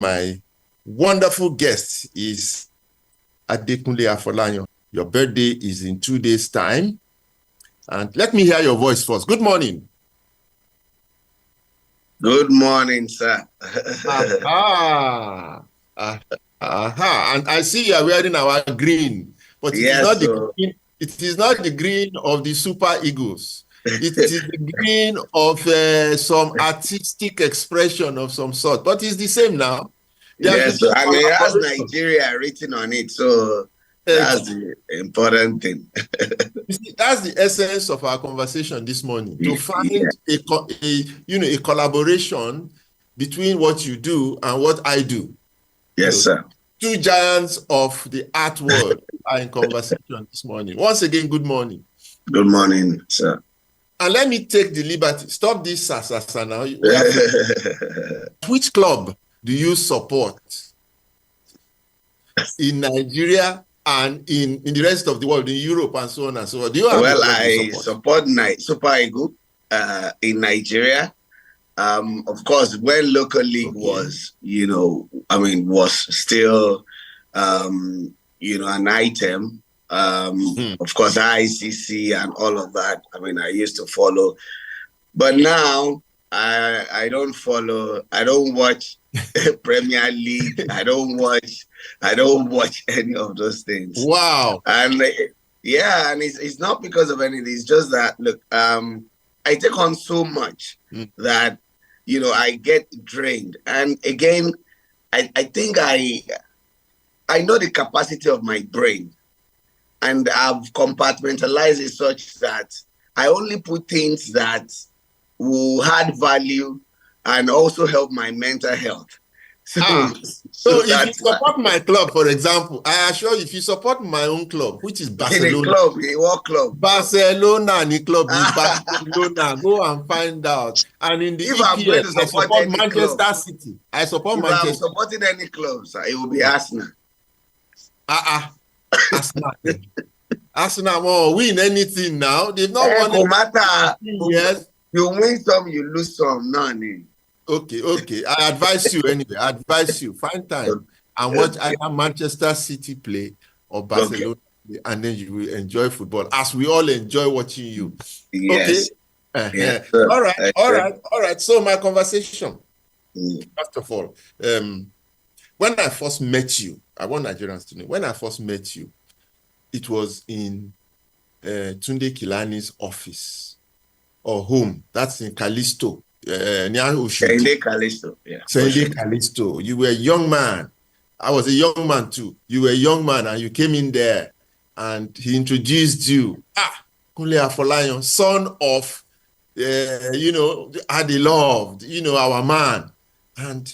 My wonderful guest is Adekunle Afolayan. Your birthday is in 2 days' time. And let me hear your voice first. Good morning. Good morning, sir. Aha. Aha. And I see you are wearing our green, but it is Yes, not the so green, it is not the green of the Super Eagles. It is the green of some artistic expression of some sort, but it's the same now. There should yes, be so, and it has collaboration. Nigeria written on it, so that's the important thing. You see, that's the essence of our conversation this morning, to Yeah. find a collaboration between what you do and what I do. Yes, sir. Two giants of the art world are in conversation this morning. Once again, good morning. Good morning, sir. And let me take the liberty. Stop this sasasa now. Which club do you support in Nigeria and in the rest of the world, in Europe and so on and so on? Do you have a Well, club you I support? Super Eagle in Nigeria. Of course, when local league was, was still, an item. Of course, ICC and all of that. I mean, I used to follow, but now I don't follow. I don't watch Premier League. I don't watch any of those things. Wow. And yeah, and it's not because of anything. It's just that look, I take on so much that I get drained. And again, I think I know the capacity of my brain, and I've compartmentalized it such that I only put things that will add value and also help my mental health. So if you support my club, for example, I assure you, if you support my own club, which is Barcelona. What club? Barcelona, the club is Barcelona. Go and find out. And in the EPL, I support Manchester City. I support Manchester. If I'm supporting any clubs, it will be Arsenal. Arsenal. Arsenal won't win anything now. They've not won anything. No matter. Yes. You win some, you lose some. None. Okay. I advise you anyway. I advise you, find time and watch either Manchester City play or Barcelona play, and then you will enjoy football as we all enjoy watching you. Yes. Okay. Yes, all right. So my conversation, first of all, when I first met you, I want Nigerians to know, when I first met you, it was in Tunde Kilani's office or home. That's in Callisto. Sende Callisto. Yeah. Sende Callisto. You were a young man. I was a young man too. You were a young man and you came in there and he introduced you. Kunle Afolayan, son of, Adi loved, our man. And,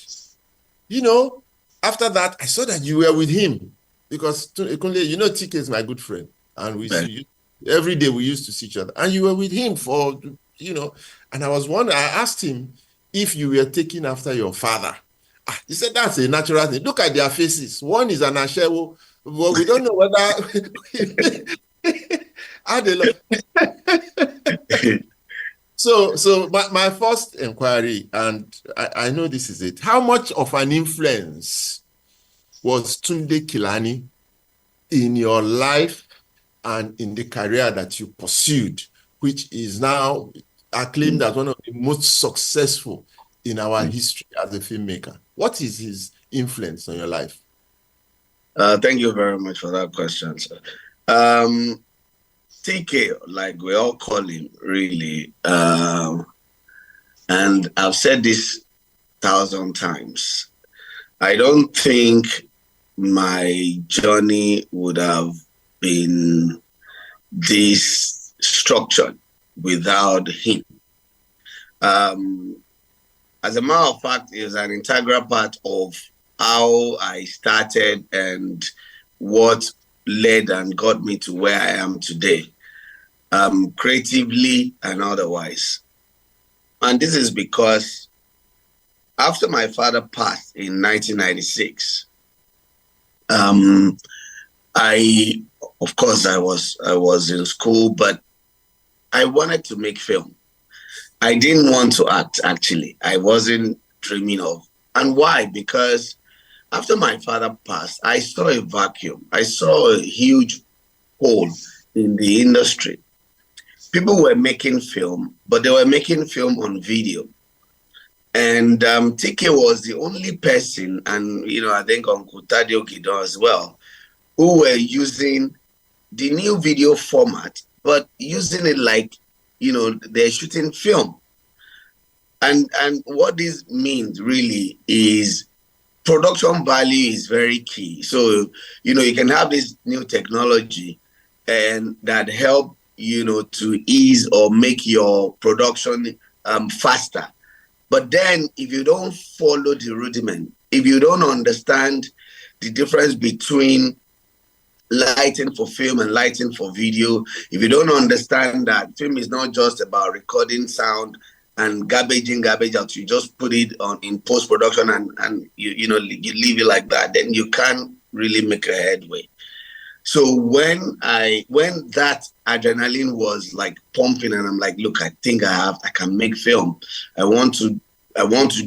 after that, I saw that you were with him because Kunle, TK is my good friend. And we see every day we used to see each other. And you were with him for, and I was wondering, I asked him if you were taking after your father. He said, that's a natural thing. Look at their faces. One is an Ashewo, but we don't know whether So my first inquiry, and I know this is it. How much of an influence was Tunde Kilani in your life and in the career that you pursued, which is now acclaimed as one of the most successful in our history as a filmmaker? What is his influence on your life? Thank you very much for that question, sir. TK, like we all call him, really. And I've said this 1,000 times. I don't think my journey would have been this structured without him. As a matter of fact, he was an integral part of how I started and what led and got me to where I am today, creatively and otherwise. And this is because after my father passed in 1996, I was in school, but I wanted to make film. I didn't want to act, actually. I wasn't dreaming of And why? Because after my father passed, I saw a vacuum. I saw a huge hole in the industry. People were making film, but they were making film on video. And TK was the only person, and I think Uncle Tadio Gido as well, who were using the new video format, but using it like they're shooting film. And what this means really is production value is very key. So you can have this new technology and that help to ease or make your production faster. But then if you don't follow the rudiment, if you don't understand the difference between lighting for film and lighting for video, if you don't understand that film is not just about recording sound and garbage in, garbage out, you just put it on in post-production and you leave it like that, then you can't really make a headway. So when that adrenaline was like pumping and I'm like, look, I think I can make film. I want to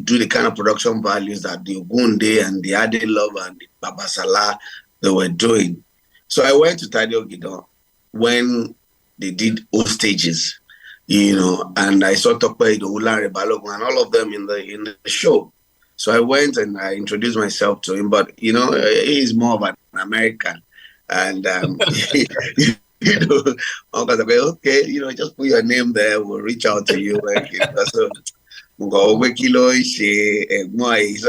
do the kind of production values that the Ogunde and the Ade Love and the Babasala they were doing. So I went to Tadio Gido when they did stages, and I saw Tokwe Idowu, Balogun, and all of them in the show. So I went and I introduced myself to him, but he's more of an American. And Uncle said, okay, just put your name there, we'll reach out to you. So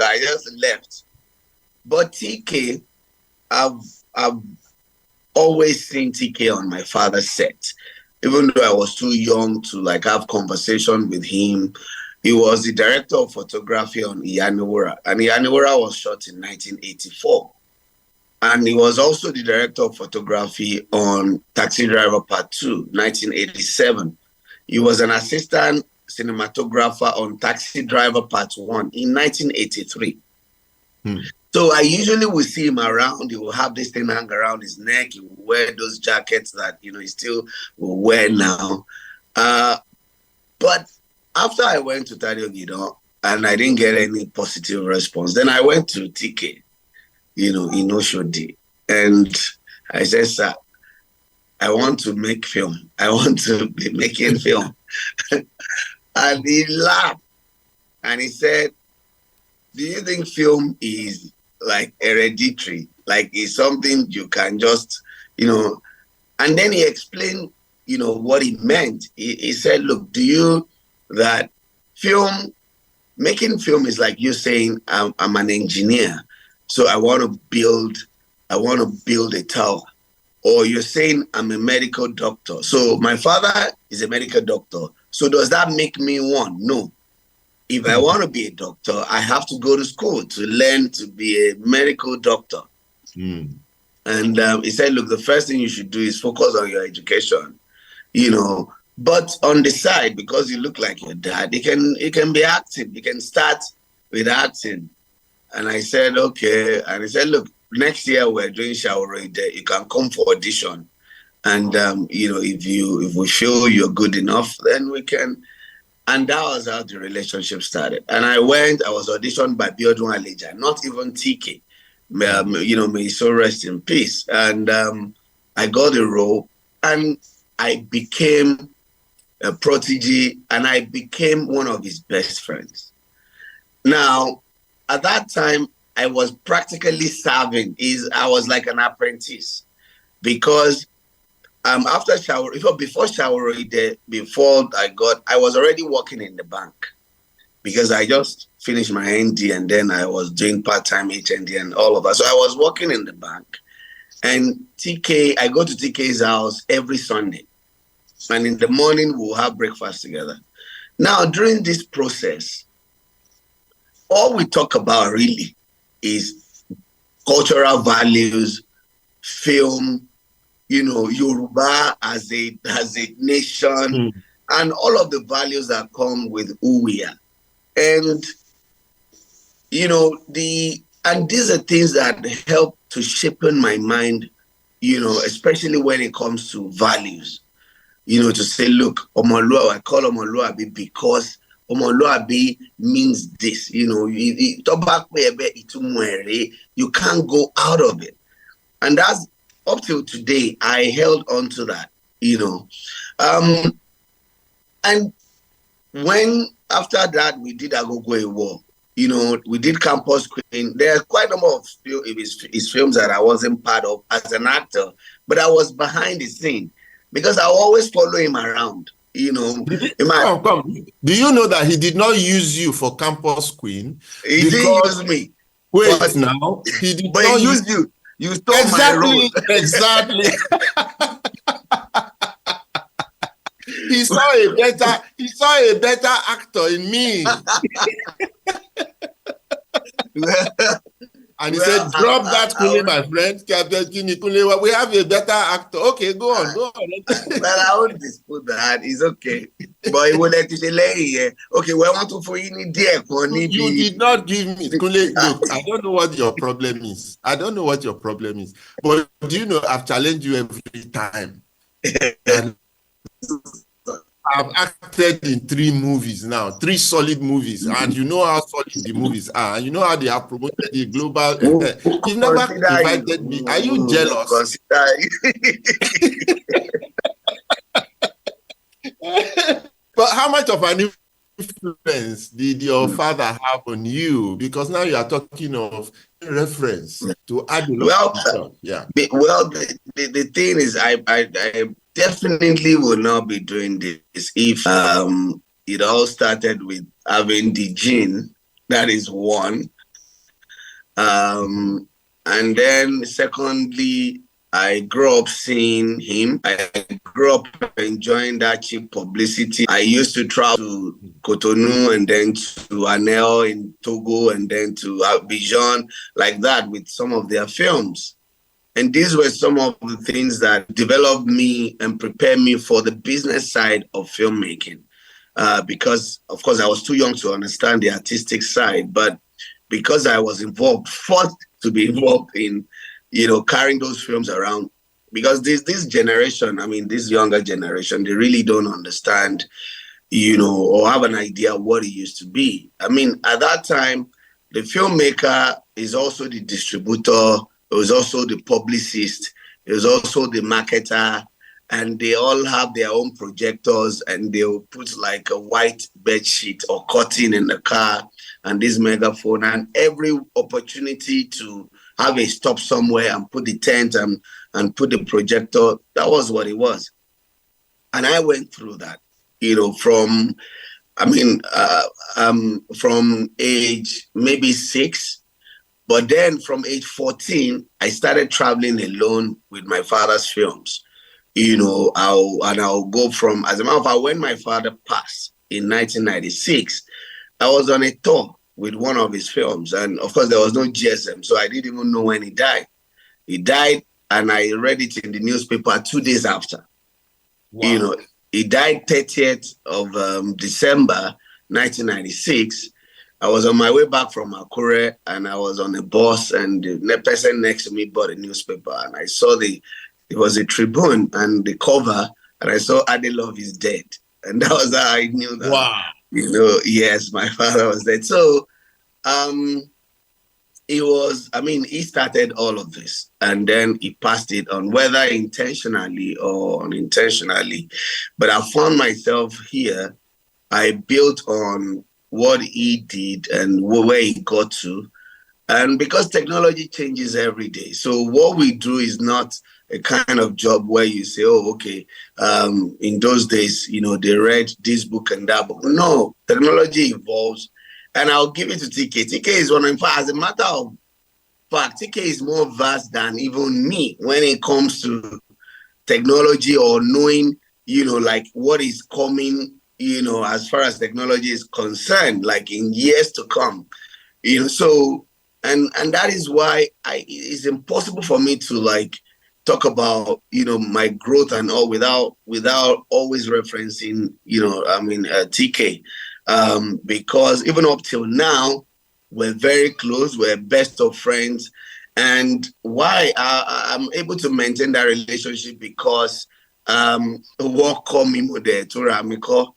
I just left. But TK, I've always seen TK on my father's set. Even though I was too young to have conversation with him, he was the director of photography on Iyaniwura. And Iyaniwura was shot in 1984. And he was also the director of photography on Taxi Driver Part 2, 1987. He was an assistant cinematographer on Taxi Driver Part 1 in 1983. So I usually will see him around. He will have this thing hang around his neck. He will wear those jackets that, he still will wear now. But after I went to Tadio Gido and I didn't get any positive response, then I went to TK, in Oshodi. And I said, sir, I want to make film. I want to be making film. And he laughed. And he said, do you think film is like hereditary? Like it's something you can just, and then he explained, what he meant. He said, look, that making film is like you saying, I'm an engineer. So I want to build a tower. Or you're saying I'm a medical doctor. So my father is a medical doctor. So does that make me one? No. If I want to be a doctor, I have to go to school to learn to be a medical doctor. And he said, look, the first thing you should do is focus on your education, But on the side, because you look like your dad, it can be acting. You can start with acting. And I said, okay. And he said, look, next year we're doing Shawarma Day. You can come for audition. And, if we feel you're good enough, then we can. And that was how the relationship started. And I was auditioned by Biodun Aleja, not even TK. May he so rest in peace. And I got the role and I became a protege and I became one of his best friends. Now, at that time, I was practically serving. I was like an apprentice because after before Shawarma, I was already working in the bank because I just finished my ND and then I was doing part-time HND and all of that. So I was working in the bank and I go to TK's house every Sunday. And in the morning, we'll have breakfast together. Now, during this process, all we talk about really is cultural values, film, Yoruba as a nation, and all of the values that come with who we are. And, and these are things that help to shape my mind, especially when it comes to values. To say, look, Omolua, I call Omoluabi because Omoluabi means this, you know, you can't go out of it. And that's up till today, I held on to that, you know. And when after that we did Agogo War, you know, we did Campus Queen. There are quite a number of his films that I wasn't part of as an actor, but I was behind the scene because I always follow him around. You know, come. Do you know that he did not use you for Campus Queen? He didn't use me. Wait, now he did but not he used you. You stole my role. Exactly. He saw a better actor in me. And he said, drop that Kule, my friend. We have a better actor. Okay, go on. Well, I won't dispute that. It's okay. But it will let you say, okay, we want to for you dear. You did not give me Kule. Look, I don't know what your problem is. But do you know I've challenged you every time. And I've acted in 3 movies now, 3 solid movies, and you know how solid the movies are, and you know how they have promoted the global. You've never invited me. Are you jealous? But how much of an influence did your father have on you? Because now you are talking of reference to add a lot of stuff. Yeah. The thing is, I definitely will not be doing this if it all started with having the gene. That is one. And then secondly, I grew up seeing him. I grew up enjoying that cheap publicity. I used to travel to Cotonou and then to Anel in Togo and then to Abidjan, like that, with some of their films. And these were some of the things that developed me and prepared me for the business side of filmmaking. Because, of course, I was too young to understand the artistic side, but because I was forced to be involved in, you know, carrying those films around, because this generation, I mean, this younger generation, they really don't understand, you know, or have an idea of what it used to be. I mean, at that time, the filmmaker is also the distributor, it was also the publicist, it was also the marketer, and they all have their own projectors, and they'll put like a white bed sheet or curtain in the car and this megaphone, and every opportunity to have a stop somewhere and put the tent and put the projector. That was what it was. And I went through that, you know, from age maybe 6, but then from age 14, I started traveling alone with my father's films. You know, I'll go from, as a matter of fact, when my father passed in 1996, I was on a tour with one of his films. And of course, there was no GSM, so I didn't even know when he died. He died, and I read it in the newspaper 2 days after. Wow. You know, he died 30th of December, 1996. I was on my way back from Akure, and I was on a bus, and the person next to me bought a newspaper, and I saw it was a Tribune, and the cover, and I saw Adelove is dead. And that was how I knew that. Wow. You know, yes, my father was dead. So he started all of this, and then he passed it on, whether intentionally or unintentionally. But I found myself here. I built on what he did and where he got to. And because technology changes every day, so what we do is not a kind of job where you say, oh, okay, in those days, you know, they read this book and that book. No, technology evolves. And I'll give it to TK. TK is one, in fact, as a matter of fact, TK is more vast than even me when it comes to technology or knowing, you know, like what is coming, you know, as far as technology is concerned, like in years to come, you know. So, and that is why it's impossible for me to like talk about, you know, my growth and all without always referencing, you know, TK, because even up till now, we're very close, we're best of friends. And why I'm able to maintain that relationship because work call me there to Ramiko.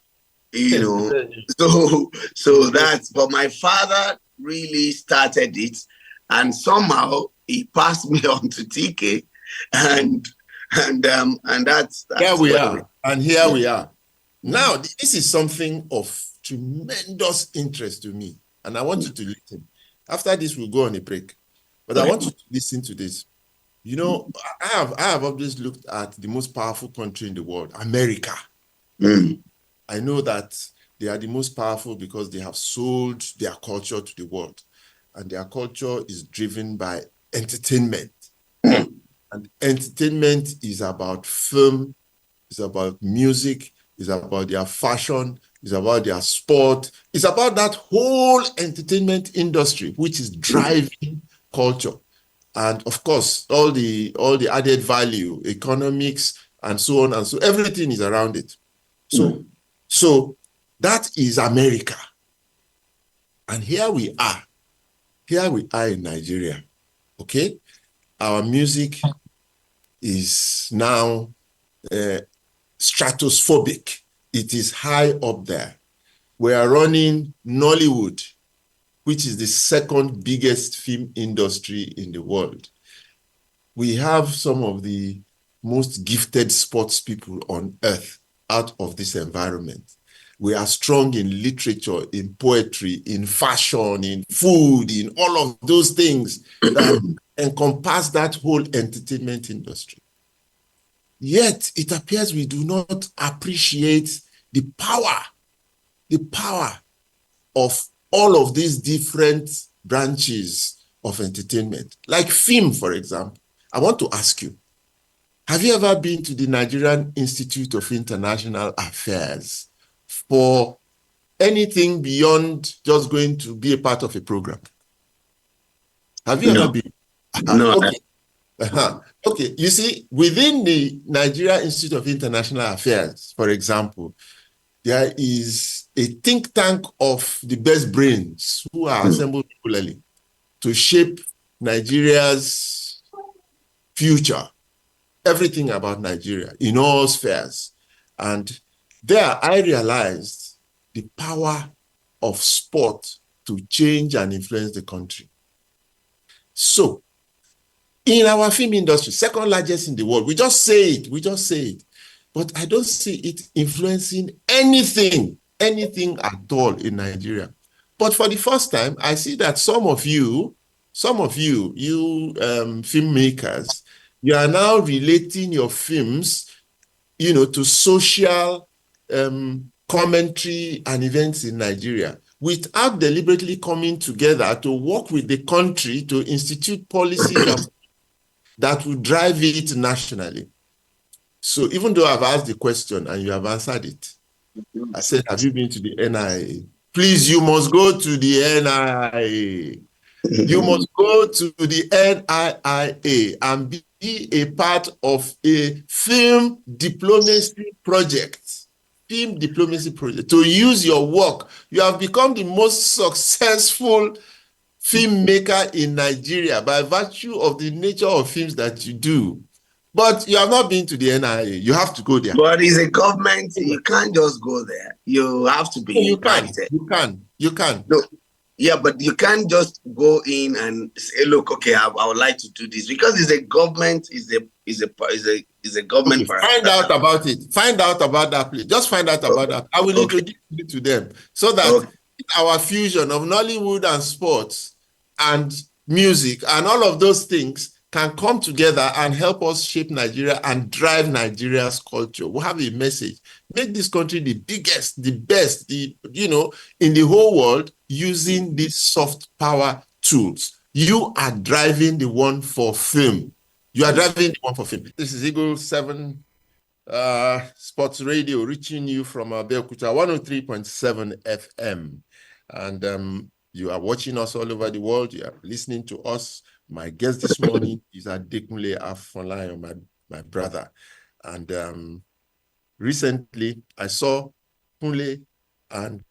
you know. So that's, but my father really started it, and somehow he passed me on to TK, and and Here that's we where we, are, and here yeah. we are. Mm. Now, this is something of tremendous interest to me, and I want you to listen. After this, we'll go on a break, but I Okay. want you to listen to this. You know, I have always looked at the most powerful country in the world, America. Mm. I know that they are the most powerful because they have sold their culture to the world, and their culture is driven by entertainment. Mm. And entertainment is about film, it's about music, it's about their fashion, it's about their sport, it's about that whole entertainment industry which is driving culture. And of course, all the added value, economics, and so on and so everything is around it. So, Mm. so that is America. And here we are in Nigeria. Okay, our music is now uh, stratospheric. It is high up there. We are running Nollywood, which is the second biggest film industry in the world. We have some of the most gifted sports people on earth out of this environment. We are strong in literature, in poetry, in fashion, in food, in all of those things that encompass that whole entertainment industry. Yet it appears we do not appreciate the power of all of these different branches of entertainment. Like film, for example. I want to ask you, have you ever been to the Nigerian Institute of International Affairs for anything beyond just going to be a part of a program? Have you ever No, been? no. Okay. Okay. You see, within the Nigeria Institute of International Affairs, for example, there is a think tank of the best brains who are Mm. assembled regularly to shape Nigeria's future, everything about Nigeria in all spheres. And there I realized the power of sport to change and influence the country. So, in our film industry, second largest in the world, we just say it, but I don't see it influencing anything at all in Nigeria. But for the first time, I see that you filmmakers, you are now relating your films, to social commentary and events in Nigeria without deliberately coming together to work with the country to institute policies and that will drive it nationally. So even though I've asked the question and you have answered it, I said, have you been to the NIA? Please, you must go to the NIA. You must go to the NIIA and be a part of a film diplomacy project. Film diplomacy project. To use your work. You have become the most successful filmmaker in Nigeria by virtue of the nature of films that you do. But you have not been to the NIA. You have to go there. But it's a government, you can't just go there. You have to No, be you can. invited. You can. No, yeah, but you can't just go in and say, "Look, okay, I would like to do this," because it's a government, is a Okay, government find out parastatal. about it. Find out about that place. Just find out about that. I will Okay, introduce you to them so that okay. our fusion of Nollywood and sports and music and all of those things can come together and help us shape Nigeria and drive Nigeria's culture. We have a message. Make this country the biggest, the best, in the whole world using these soft power tools. You are driving the one for film. You are driving the one for film. This is Eagle 7 Sports Radio reaching you from Abeokuta 103.7 FM. And you are watching us all over the world. You are listening to us. My guest this morning is Adekunle Afonlayan, my brother. And recently, I saw Kunle and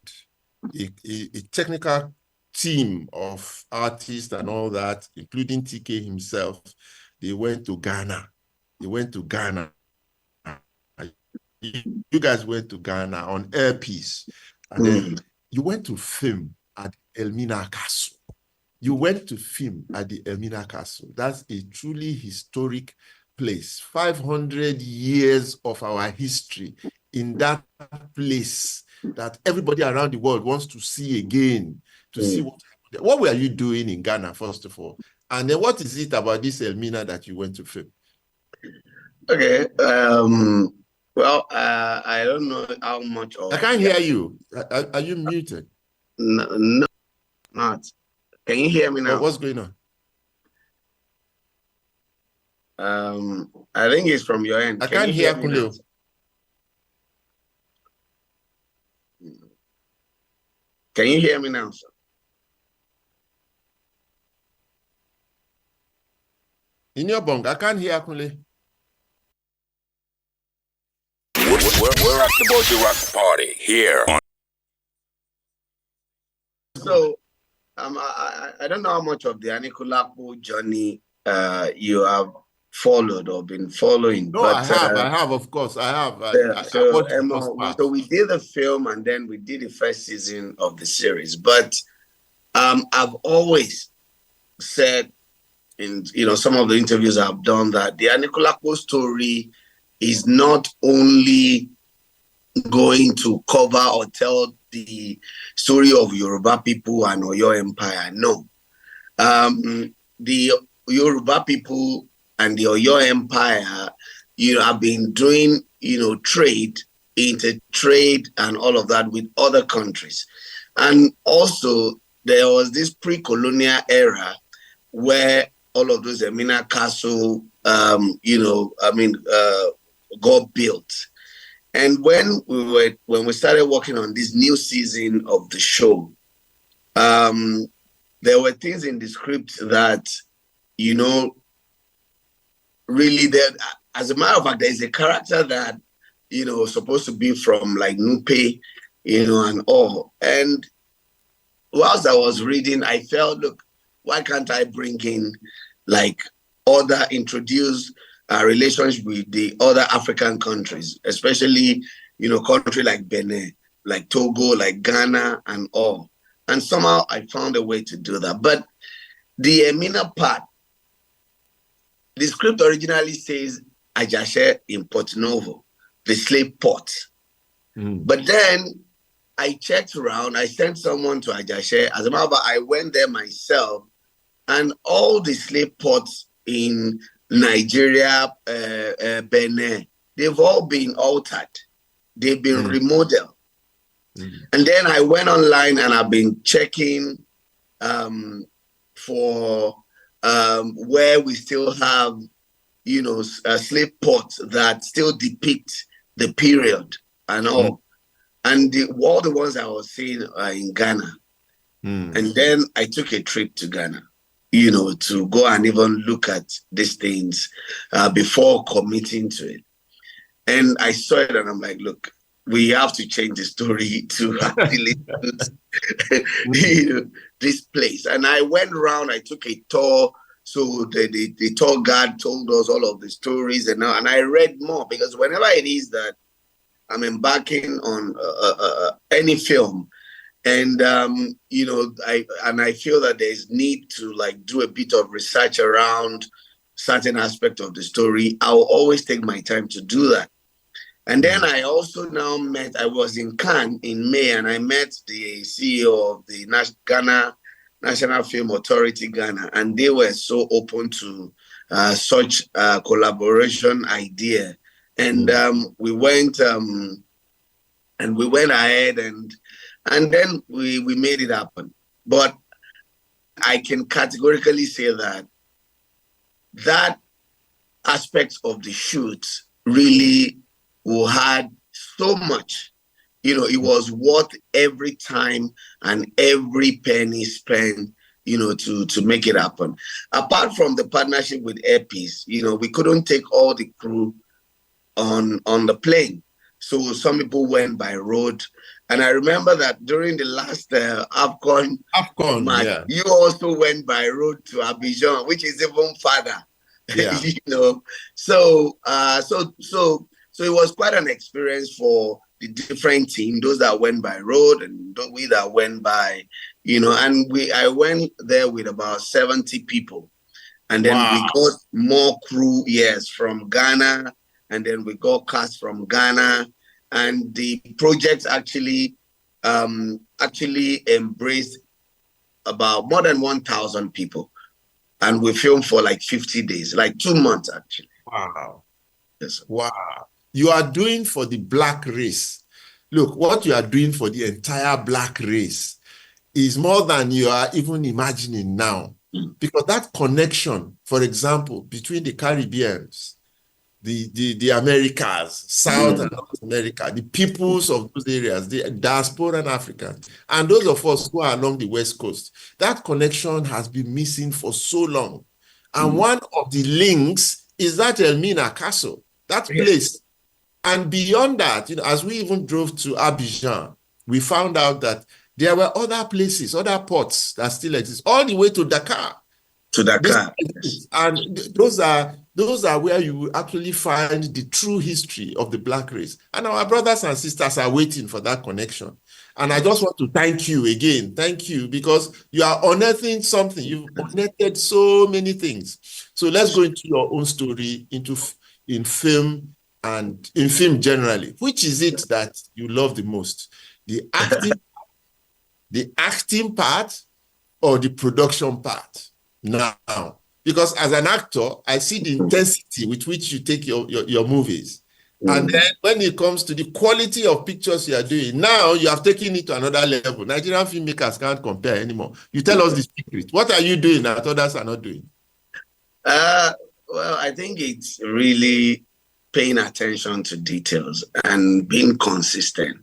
a technical team of artists and all that, including TK himself. They went to Ghana. They went to Ghana you guys went to Ghana on Airpiece, and then you went to film at Elmina Castle. You went to film at the Elmina Castle. That's a truly historic place. 500 years of our history in that place that everybody around the world wants to see again, to see what were you doing in Ghana, first of all? And then what is it about this Elmina that you went to film? Okay. Well, I don't know how much of. I can't hear you. Are you muted? No, not. Can you hear me now? What's going on? I think it's from your end. I can't hear me now? Can you hear me now, sir? In your bunk, I can't hear Kunle. We're at the Boji Rock party here. So, I don't know how much of the Anikulapo journey you have followed or been following. No, but, I have, of course, I have. So we did the film and then we did the first season of the series. But I've always said in some of the interviews I've done that the Anikulapo story is not only going to cover or tell the story of Yoruba people and Oyo Empire. No. The Yoruba people and the Oyo Empire, have been doing, trade, inter-trade and all of that with other countries. And also, there was this pre-colonial era where all of those Emina Castle, got built. And when we started working on this new season of the show, there were things in the script that, really there. As a matter of fact, there is a character that, supposed to be from like Nupe, and all. And whilst I was reading, I felt, look, why can't I bring in like introduce a relationship with the other African countries, especially, country like Benin, like Togo, like Ghana and all. And somehow I found a way to do that. But the Emina part, the script originally says Ajashe in Port Novo, the slave port. But then I checked around, I sent someone to Ajashe. As a matter of fact, I went there myself, and all the slave ports in Nigeria, Benin, they've all been altered. They've been remodeled. And then I went online and I've been checking for where we still have, slave ports that still depict the period and all. And all the ones I was seeing are in Ghana. And then I took a trip to Ghana, to go and even look at these things before committing to it. And I saw it and I'm like, look, we have to change the story to actually this place. And I went around, I took a tour. So the tour guide told us all of the stories and I read more, because whenever it is that I'm embarking on any film, and I feel that there's need to like do a bit of research around certain aspect of the story, I'll always take my time to do that. And then I also now I was in Cannes in May, and I met the CEO of the Ghana National Film Authority Ghana, and they were so open to such collaboration idea. And we went ahead and then we made it happen. But I can categorically say that aspect of the shoot really had so much. It was worth every time and every penny spent, to make it happen. Apart from the partnership with Airpiece, we couldn't take all the crew on the plane. So some people went by road. And I remember that during the last AFCON match, yeah. you also went by road to Abidjan, which is even farther. Yeah. So So it was quite an experience for the different team, those that went by road and we that went by, and I went there with about 70 people. And then we got more crew, yes, from Ghana, and then we got cast from Ghana. And the project actually embraced about more than 1,000 people. And we filmed for like 50 days, like 2 months actually. Wow. Yes. Wow. You are doing for the black race. Look, what you are doing for the entire black race is more than you are even imagining now. Because that connection, for example, between the Caribbeans, the Americas, South and North America, the peoples of those areas, the diaspora and Africans, and those of us who are along the West Coast, that connection has been missing for so long. And one of the links is that Elmina Castle, that place. And beyond that, as we even drove to Abidjan, we found out that there were other places, other ports that still exist, all the way to Dakar. Yes. And those are where you will actually find the true history of the black race. And our brothers and sisters are waiting for that connection. And I just want to thank you again. Thank you, because you are unearthing something. You've unearthed so many things. So let's go into your own story, in film and in film generally. Which is it that you love the most? The acting part or the production part? Now, because as an actor, I see the intensity with which you take your movies. And then when it comes to the quality of pictures you are doing, now you have taken it to another level. Nigerian filmmakers can't compare anymore. You tell us the secret. What are you doing that others are not doing? Well, I think it's really paying attention to details and being consistent.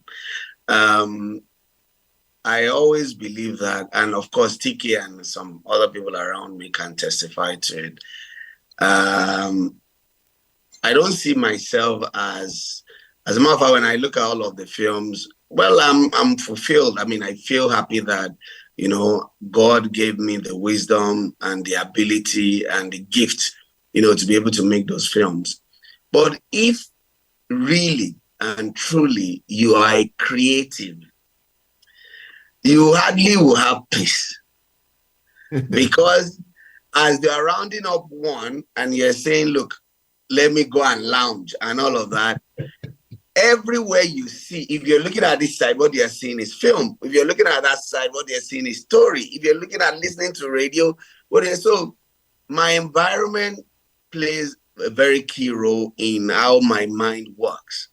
I always believe that, and of course, Tiki and some other people around me can testify to it. I don't see myself as a matter of fact, when I look at all of the films, well, I'm fulfilled. I mean, I feel happy that, God gave me the wisdom and the ability and the gift, to be able to make those films. But if really and truly you are a creative, you hardly will have peace. Because as they are rounding up one and you're saying, look, let me go and lounge and all of that, everywhere you see, if you're looking at this side, what you're seeing is film. If you're looking at that side, what you're seeing is story. If you're looking at listening to radio, so my environment plays a very key role in how my mind works.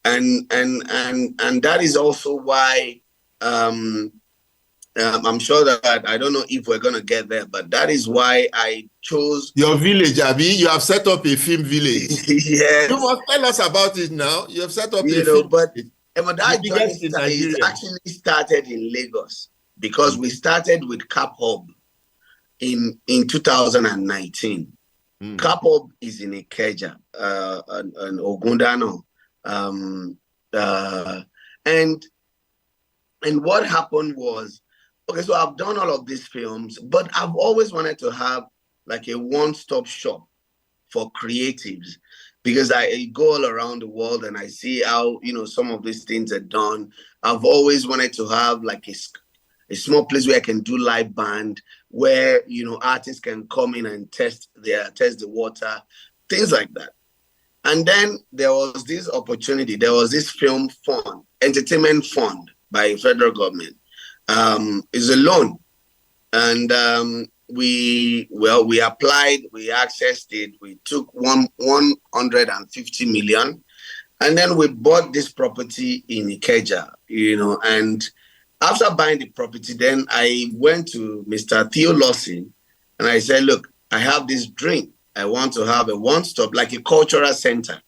And that is also why I'm sure that I don't know if we're going to get there, but that is why I chose your village, Abi. You have set up a film village. Yes. You must tell us about it now. You have set up a film but village. That journey actually started in Lagos because we started with Cap Hub in 2019. Cap Hub is in Ikeja, an Ogundano. And what happened was, okay, so I've done all of these films, but I've always wanted to have like a one-stop shop for creatives, because I go all around the world and I see how, some of these things are done. I've always wanted to have like a small place where I can do live band, where, artists can come in and test the water, things like that. And then there was this opportunity. There was this film fund, entertainment fund by federal government. It's a loan. And we applied, we accessed it, we took 150 million, and then we bought this property in Ikeja, and after buying the property, then I went to Mr. Theo Lawson and I said, look, I have this dream. I want to have a one-stop, like a cultural center.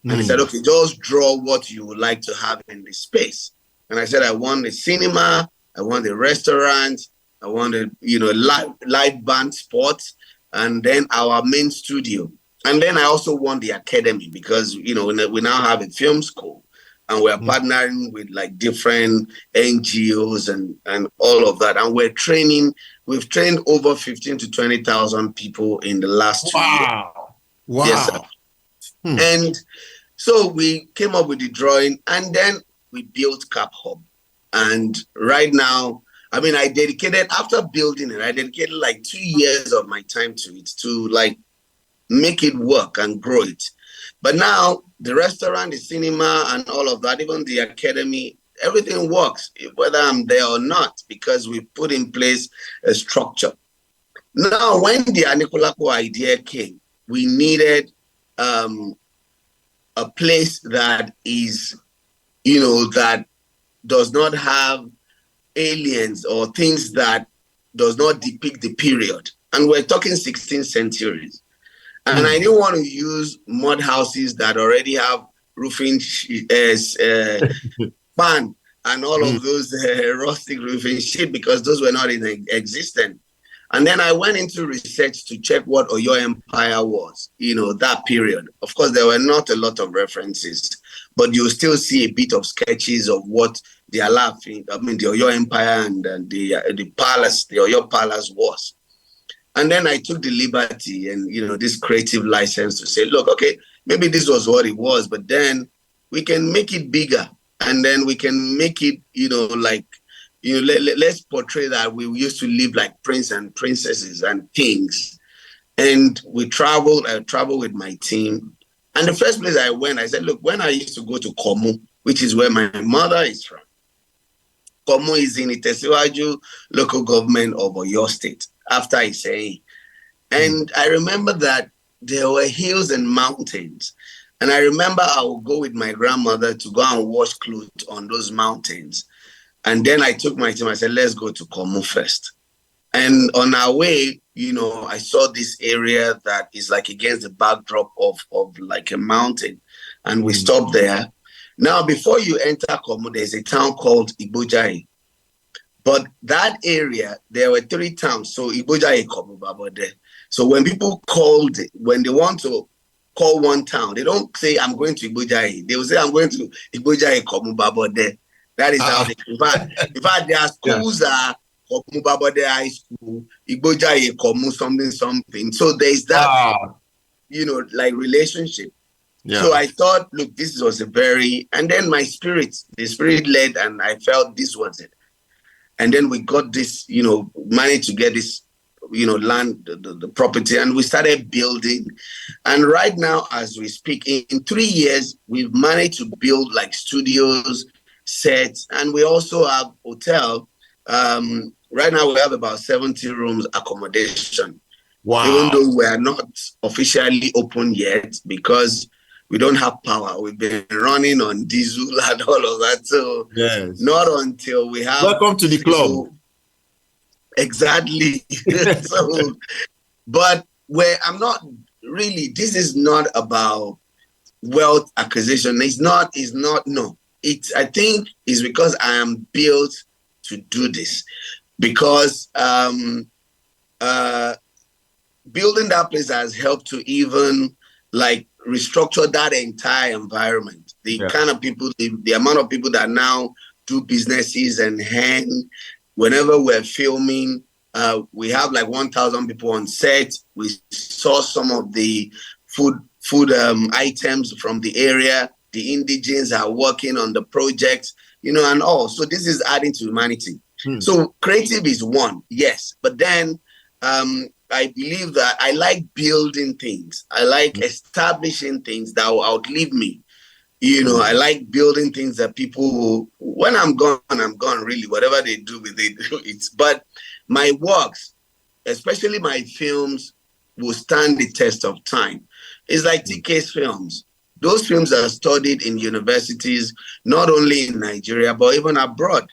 And he said, okay, just draw what you would like to have in this space. And I said, I want a cinema, I want a restaurant, I want a live band spots, and then our main studio. And then I also want the academy, because we now have a film school, and we're partnering with like different NGOs and all of that. And we've trained over 15 to 20,000 people in the last 2 years. Wow. Yes, sir. And So we came up with the drawing, and then we built Cap Hub. And right now, I mean, after building it, I dedicated like 2 years of my time to it, to like make it work and grow it. But now the restaurant, the cinema, and all of that, even the academy, everything works, whether I'm there or not, because we put in place a structure. Now, when the Anikulapo idea came, we needed a place that is, that does not have aliens or things that does not depict the period. And we're talking 16th centuries. And I didn't want to use mud houses that already have roofing pan and all of those rustic roofing shit, because those were not in existence. And then I went into research to check what Oyo Empire was, that period. Of course, there were not a lot of references, but you still see a bit of sketches of what the Oyo Empire and the palace, the Oyo Palace was. And then I took the liberty and, this creative license to say, look, okay, maybe this was what it was, but then we can make it bigger. And then we can make it, let's portray that we used to live like princes and princesses and kings. And I traveled with my team. And the first place I went, I said, look, when I used to go to Komu, which is where my mother is from. Komu is in Itesiwaju local government of Oyo State, after Isei. And I remember that there were hills and mountains. And I remember I would go with my grandmother to go and wash clothes on those mountains. And then I took my team, I said, let's go to Komu first. And on our way, I saw this area that is like against the backdrop of like a mountain. And we stopped there. Now, before you enter Komu, there's a town called Ibojai. But that area, there were 3 towns. So Ibojai, Komu, Babode. So when people when they want to call one town, they don't say, I'm going to Ibojai. They will say, I'm going to Ibojai, Komu, Babode. That is how they, in fact, their schools are Komu, Babode High School, Ibojai, Komu, something. So there's that, like relationship. Yeah. So I thought, look, this was and then the spirit led, and I felt this was it. And then we got this, managed to get this, land, the property, and we started building. And right now, as we speak, in 3 years, we've managed to build like studios, sets, and we also have hotel. Right now, we have about 70 rooms accommodation. Wow. Even though we are not officially open yet, because we don't have power. We've been running on diesel and all of that. So not until we have... Welcome to the club. Exactly. But I'm not really, this is not about wealth acquisition. It's not, no. I think it's because I am built to do this. Because building that place has helped to even like restructure that entire environment. The kind of people, the amount of people that now do businesses, and whenever we're filming, we have like 1,000 people on set. We saw some of the food items from the area. The indigenes are working on the project, and all. So this is adding to humanity. So creative is one, yes. But then I believe that I like building things. I like establishing things that will outlive me. I like building things that people, when I'm gone, really. Whatever they do with it. But my works, especially my films, will stand the test of time. It's like TK's films. Those films are studied in universities, not only in Nigeria, but even abroad.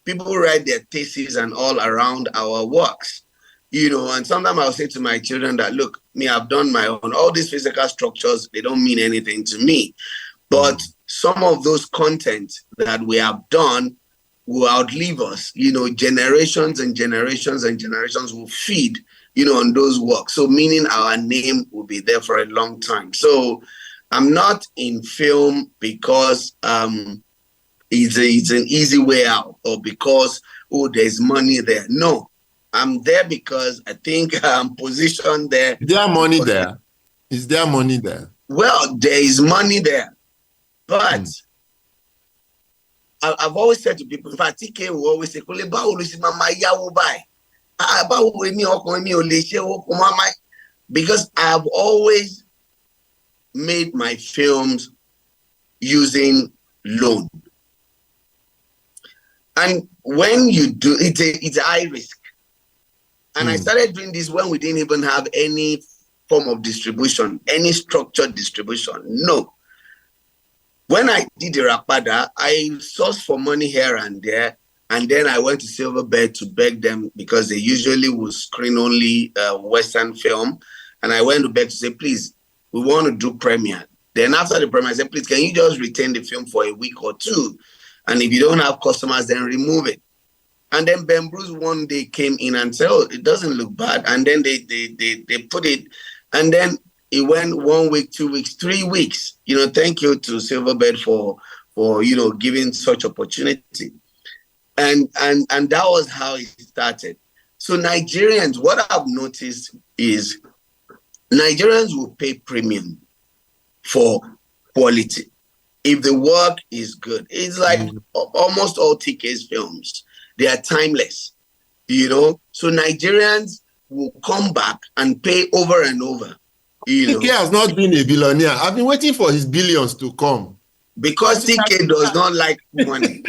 People write their theses and all around our works. And sometimes I'll say to my children that, look, I've done my own. All these physical structures, they don't mean anything to me. But some of those content that we have done will outlive us. Generations and generations and generations will feed, on those works. So meaning our name will be there for a long time. So I'm not in film because it's an easy way out, or because, there's money there. No. I'm there because I think I'm positioned there. Is there money there? Is there money there? Well, there is money there. But I've always said to people, in fact, TK will always say, "Kole báwo ló ṣe máa máa yáwó báyìí? Báwo èmi ọkùnrin mi ò lè ṣe owó kó máa máa." Because I've always made my films using loan. And when you do, it's a high risk. And I started doing this when we didn't even have any form of distribution, any structured distribution. No. When I did the Rapada, I sourced for money here and there. And then I went to Silverbird to beg them, because they usually will screen only Western film. And I went to beg to say, please, we want to do premiere. Then after the premiere, I said, please, can you just retain the film for a week or two? And if you don't have customers, then remove it. And then Ben Bruce one day came in and said, oh, it doesn't look bad. And then they put it, and then it went 1 week, 2 weeks, 3 weeks. Thank you to Silverbird for giving such opportunity. And that was how it started. So Nigerians, what I've noticed is Nigerians will pay premium for quality if the work is good. It's like almost all TK's films. They are timeless, So Nigerians will come back and pay over and over. TK has not been a billionaire. I've been waiting for his billions to come. Because TK does not like money.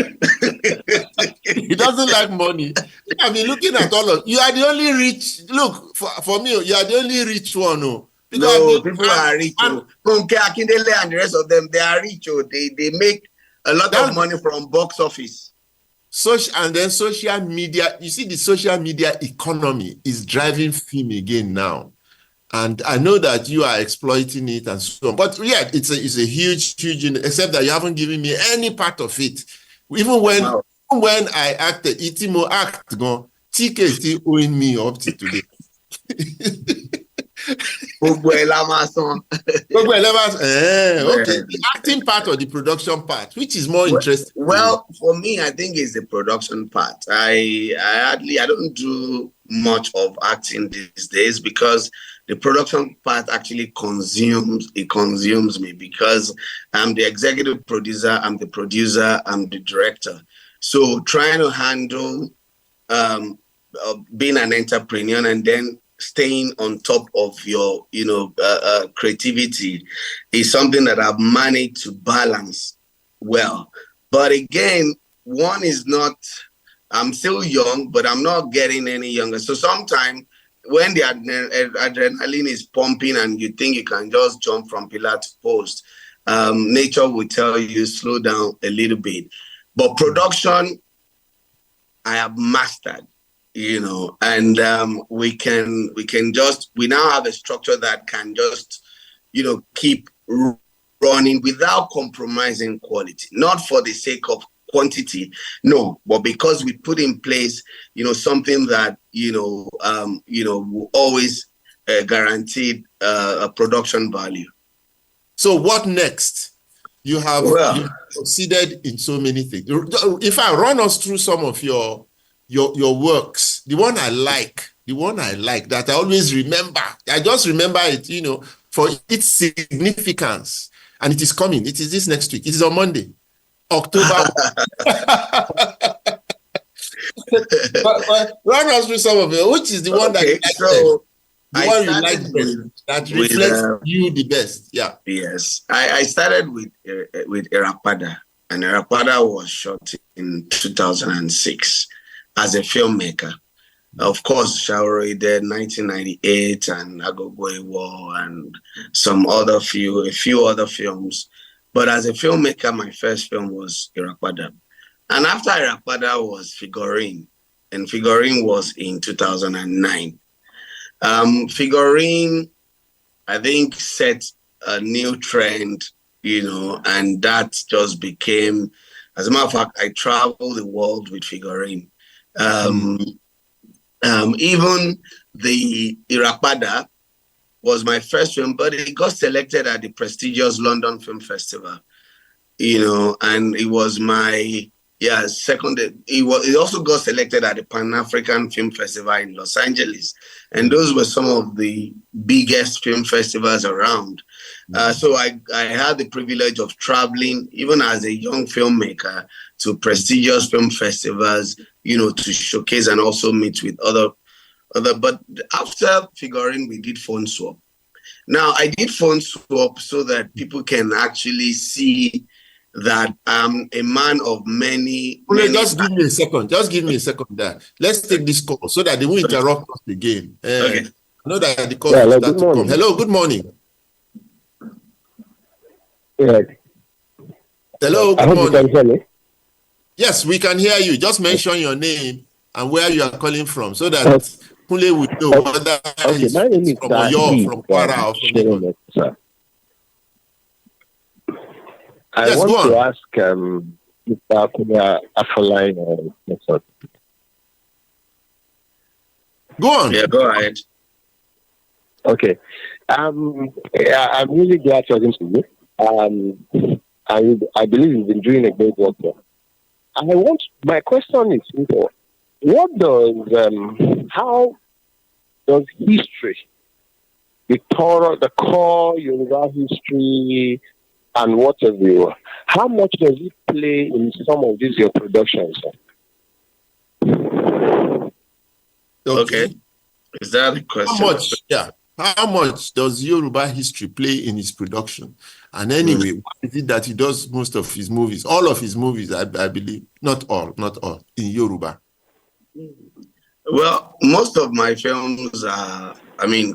He doesn't like money. I've been looking at all of you. Are the only rich. Look, for me, you are the only rich one. No, people are rich. Funke Akindele and the rest of them, they are rich. They make a lot of money from box office. And then social media. You see, the social media economy is driving film again now. And I know that you are exploiting it and so on. But yeah, it's a huge, except that you haven't given me any part of it. Even when I acted, Itimo act, TK is still owing me up to today. Okay, the acting part or the production part, which is more interesting? Well, for me, I think it's the production part. I don't do much of acting these days, because the production part actually consumes me, because I'm the executive producer, I'm the producer, I'm the director. So trying to handle being an entrepreneur and then staying on top of your, creativity is something that I've managed to balance well. But again, one is not, I'm still young, but I'm not getting any younger. So sometimes when the adrenaline is pumping and you think you can just jump from pillar to post, nature will tell you slow down a little bit. But production, I have mastered. And we now have a structure that can just, keep running without compromising quality, not for the sake of quantity, no, but because we put in place, something that, will always guarantee a production value. So what next? You have succeeded in so many things. If I run us through some of your works, the one I like that I always remember, I just remember it, for its significance, and it is coming. It is this next week. It is on Monday, October. but run us through some of it. Which is the one that you like? So the one you like best, that reflects you the best. Yeah. Yes, I started with Rapada, and Rapada was shot in 2006 as a filmmaker. Of course, Shaori did 1998 and Agogo War and a few other films. But as a filmmaker, my first film was Irapada. And after Irapada was Figurine, and Figurine was in 2009. Figurine, I think, set a new trend, and that just became, as a matter of fact, I traveled the world with Figurine. Even the Irapada was my first film, but it got selected at the prestigious London Film Festival, and it was my Yeah, second. He also got selected at the Pan-African Film Festival in Los Angeles, and those were some of the biggest film festivals around. So I had the privilege of traveling, even as a young filmmaker, to prestigious film festivals, to showcase and also meet with other. But after figuring, we did phone swap. Now, I did phone swap so that people can actually see that I'm a man of many. Just give me a second. Just give me a second there. Let's take this call so that they won't interrupt us again. Okay. I know that the calls will start to come. Hello, good morning. Yeah. Hello, good morning. You can hear me. Yes, we can hear you. Just mention your name and where you are calling from so that Kunle will know whether it's my name is from Oyo, from Kwara, or from Lagos. I want to ask Mr. Kunya Afoline or Go on. Yeah, go ahead. Okay. I'm really glad talking to you. I believe you've been doing a great work there. My question is simple. How does history, the core Yoruba history and whatever, how much does it play in some of these your productions? Okay. Is that a question? How much? Yeah. How much does Yoruba history play in his production? And anyway, why is it that he does most of his movies, all of his movies, I believe, not all, in Yoruba? Well, most of my films are,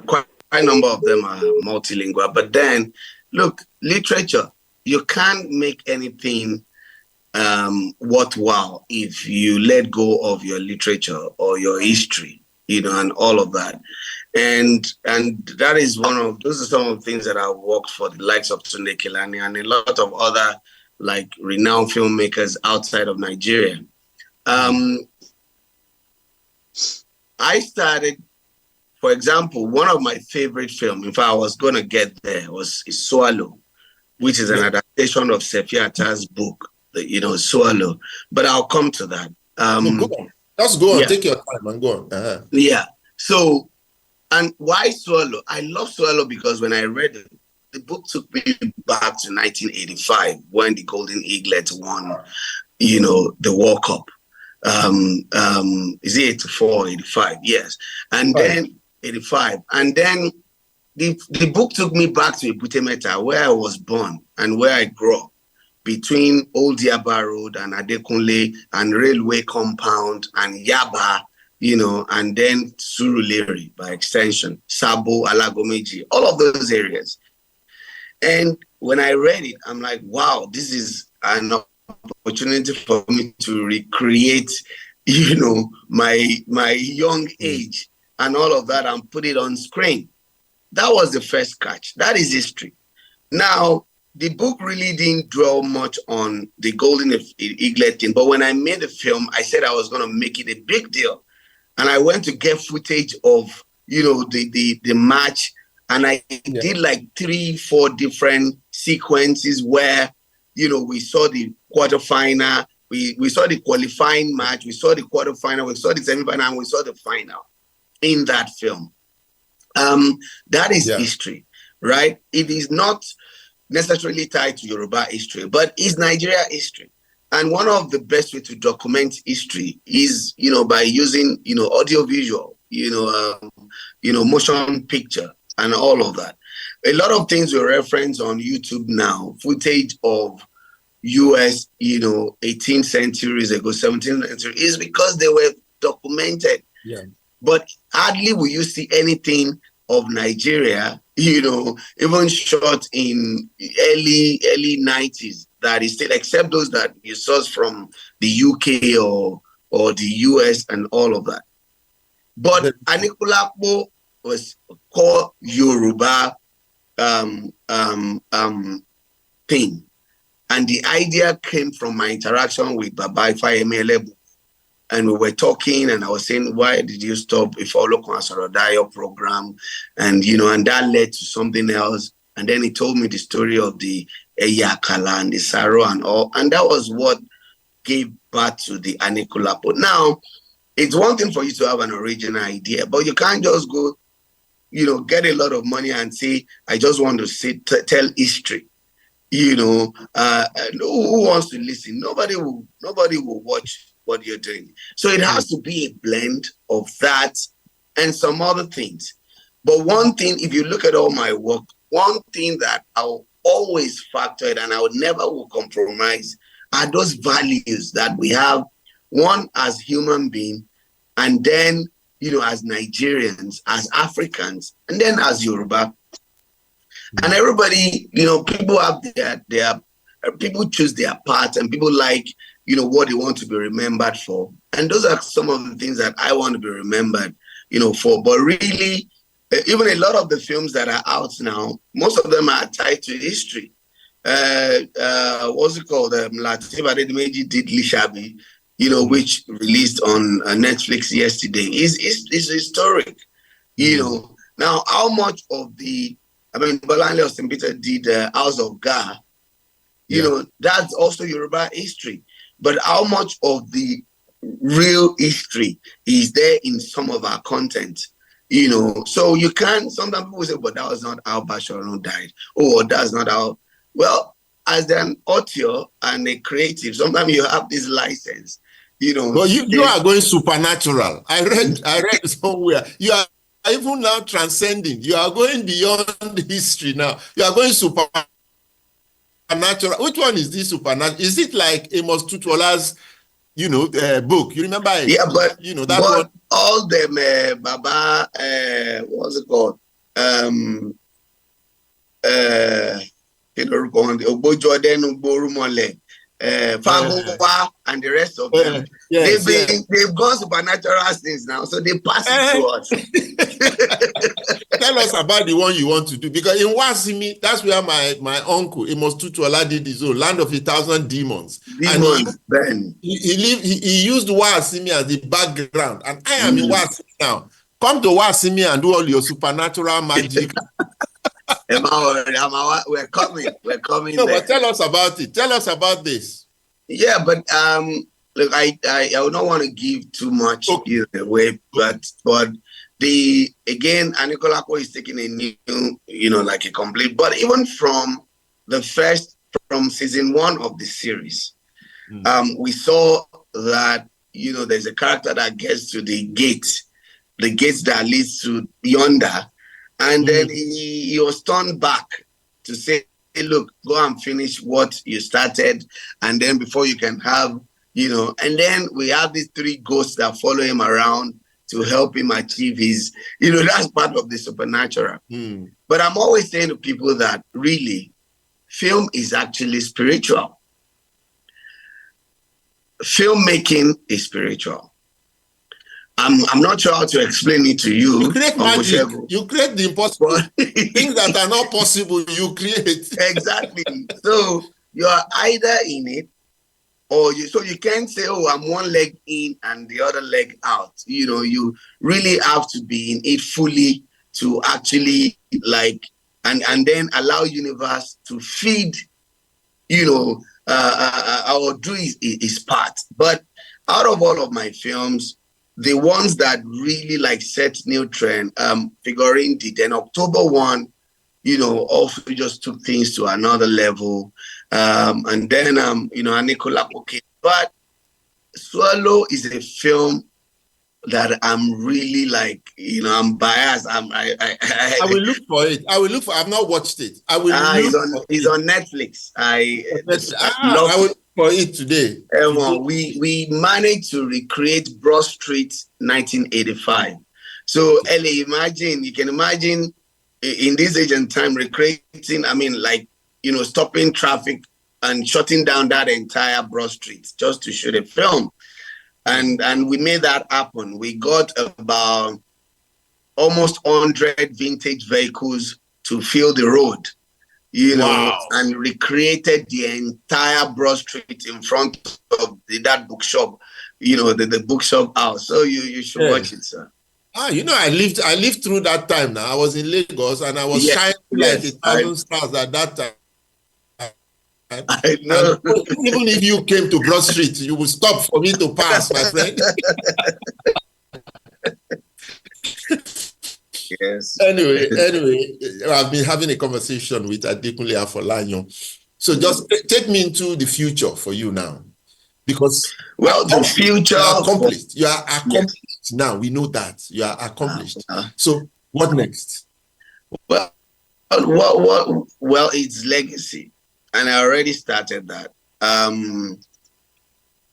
quite a number of them are multilingual. But then, look, literature, you can't make anything worthwhile if you let go of your literature or your history, and all of that. And that is those are some of the things that I worked for the likes of Tunde Kelani and a lot of other renowned filmmakers outside of Nigeria. I started, for example, one of my favorite films, if I was going to get there, was Swallow, which is an adaptation of Sefi Atta's book, Swallow. But I'll come to that. Go on. Just go on. Take your time and go on. Yeah. So, and why Swallow? I love Swallow because when I read it, the book took me back to 1985 when the Golden Eaglet won, the World Cup. Is it 84, 85? Yes. And then 85. And then the book took me back to Ibutemeta, where I was born and where I grew up, between Old Yaba Road and Adekunle and Railway Compound and Yaba, and then Surulere by extension, Sabo, Alagomeji, all of those areas. And when I read it, I'm like, wow, this is an opportunity for me to recreate, my young age and all of that and put it on screen. That was the first catch. That is history. Now, the book really didn't dwell much on the Golden Eaglet thing, but when I made the film, I said I was going to make it a big deal. And I went to get footage of, the match, and I did 3-4 different sequences where, we saw the quarterfinal, we saw the qualifying match, we saw the quarterfinal, we saw the semifinal, and we saw the final in that film. That is history, right? It is not necessarily tied to Yoruba history, but it's Nigeria history. And one of the best way to document history is, by using, audio-visual, motion picture and all of that. A lot of things we reference on YouTube now, footage of US, 18th centuries ago, 17th century, is because they were documented. Yeah. But hardly will you see anything of Nigeria, even shot in early 90s that is still, except those that you source from the UK or the US and all of that. But Anikulapo was called Yoruba thing. And the idea came from my interaction with Baba Ifayemi Elebu. And we were talking, and I was saying, why did you stop Ifeoluwa Asorodayo program? And, and that led to something else. And then he told me the story of the Eyakala and the Saro and all. And that was what gave birth to the Anikulapo. Now, it's one thing for you to have an original idea, but you can't just go, get a lot of money and say, I just want to tell history. Who wants to listen? Nobody will watch what you're doing. So it has to be a blend of that and some other things. But one thing, if you look at all my work, one thing that I'll always factor it and I would never will compromise are those values that we have, one as human beings, and then, as Nigerians, as Africans, and then as Yoruba. And everybody, people have their people choose their path, and people like, what they want to be remembered for. And those are some of the things that I want to be remembered, for. But really, even a lot of the films that are out now, most of them are tied to history. What's it called? Lateef Adedimeji did Lishabi, which released on Netflix yesterday. Is historic, Now, how much of Bolanle Osinbita did House of God, that's also Yoruba history. But how much of the real history is there in some of our content? So you can't, sometimes people say, but that was not how Basharano died. Or that's not how. Well, as an author and a creative, sometimes you have this license, But you are going supernatural. I read somewhere. You are even now transcending. You are going beyond history now. You are going supernatural. Which one is this supernatural? Is it like Amos Tutuola's, book? You remember it? Yeah, but that one. All them Baba, what's it called? Ogbo Jordan, Ogbo Rumole, Fagwa, and the rest of them. They've gone supernatural things now, so they pass it to us. Tell us about the one you want to do, because in Wasimi, that's where my uncle Amos Tutuola did his own Land of 1,000 Demons. Then he used Wasimi as the background, and I am in Wasimi now. Come to Wasimi and do all your supernatural magic. We're coming. No, but tell us about it. Tell us about this. Yeah, but look, I would not want to give too much away, but Anikulapo is taking a new, like a complete. But even from season 1 of the series, we saw that there's a character that gets to the gates that leads to yonder. And then he was turned back to say, hey, look, go and finish what you started. And then before you can have, and then we have these 3 ghosts that follow him around to help him achieve his, that's part of the supernatural. But I'm always saying to people that really, film is actually spiritual. Filmmaking is spiritual. I'm not sure how to explain it to you. You create magic. You create the impossible. Things that are not possible, you create. Exactly. So you are either in it, or you can't say, oh, I'm one leg in and the other leg out. You really have to be in it fully to actually and then allow universe to feed, or do his part. But out of all of my films, the ones that really set new trend, Figurine did. Then October 1, also just took things to another level. And then, Anikulapo came. But Swallow is a film that I'm really I'm biased. I will look for it. I've not watched it. I will it's on Netflix. I will look for it today. We managed to recreate Broad Street 1985. So you can imagine in this age and time recreating, stopping traffic and shutting down that entire Broad Street just to shoot a film. And we made that happen. We got about almost 100 vintage vehicles to fill the road, and recreated the entire Broad Street in front of that bookshop, the bookshop house. So you should watch it, sir. I lived through that time now. I was in Lagos and I was shining like 1,000 stars at that time. I And know. even if you came to Broad Street, you would stop for me to pass, my friend. Yes. Anyway, I've been having a conversation with Adekunle Afolanyo. So just take me into the future for you now, because Well, the future you are for, accomplished. You are yes. accomplished now. We know that you are accomplished. Well, So what next? well, well, it's legacy, and I already started that.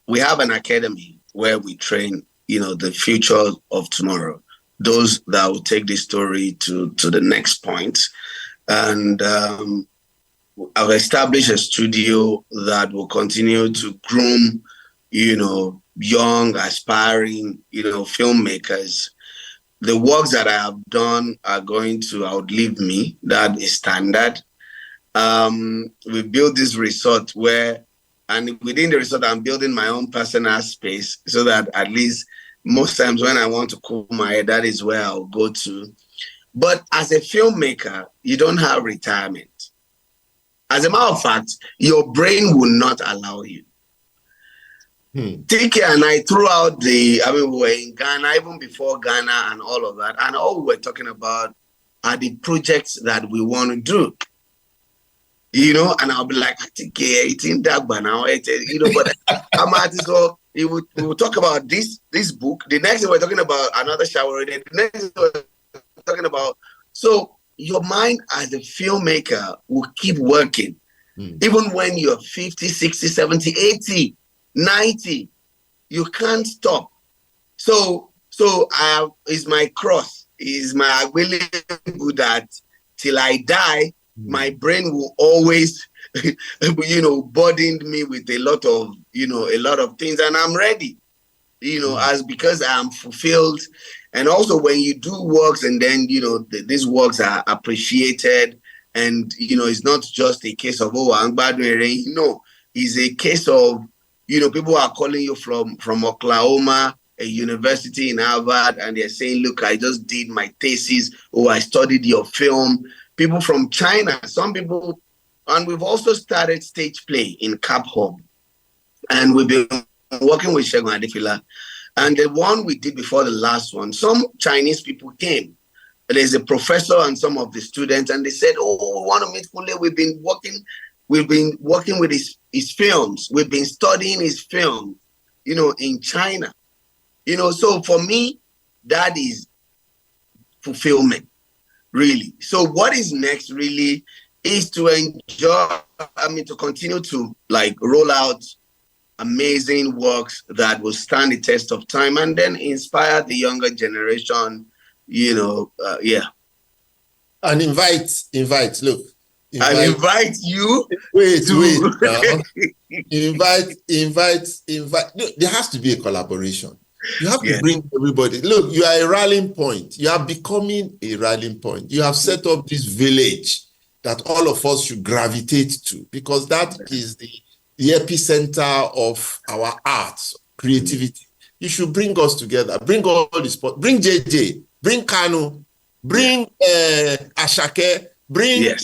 We have an academy where we train, the future of tomorrow, those that will take the story to the next point. And I've established a studio that will continue to groom, young, aspiring, filmmakers. The works that I have done are going to outlive me. That is standard. We built this resort and within the resort, I'm building my own personal space so that at least most times when I want to cool my head, that is where I'll go to. But as a filmmaker, you don't have retirement. As a matter of fact, your brain will not allow you. TK and I, we were in Ghana, even before Ghana and all of that, and all we were talking about are the projects that we want to do. And I'll be like, TK, it's in that now, but I'm artist, so we will talk about this book. The next thing we're talking about another shower. The next thing we're talking about. So your mind as a filmmaker will keep working. Even when you're 50, 60, 70, 80, 90, you can't stop. So is my cross, is my ability that till I die, my brain will always, burden me with a lot of things, and I'm ready, because I'm fulfilled. And also when you do works and then, these works are appreciated, and, it's not just a case of, I'm bad, it's a case of, people are calling you from Oklahoma, a university in Harvard, and they're saying, look, I just did my thesis, I studied your film. People from China, some people, and we've also started stage play in Cap Hub. And we've been working with Segun Adefila. And the one we did before the last one, some Chinese people came. There's a professor and some of the students, and they said, we want to meet Kunle. We've been working with his films. We've been studying his films, in China. So for me, that is fulfillment, really. So what is next really is to to continue to roll out amazing works that will stand the test of time and then inspire the younger generation, And invite, look. And invite you. Wait now. invite. Look, there has to be a collaboration. You have to bring everybody. Look, you are a rallying point. You are becoming a rallying point. You have set up this village that all of us should gravitate to, because that is the epicenter of our arts, creativity. You should bring us together. Bring all the sport. Bring JJ. Bring Kanu. Bring Ashake. Bring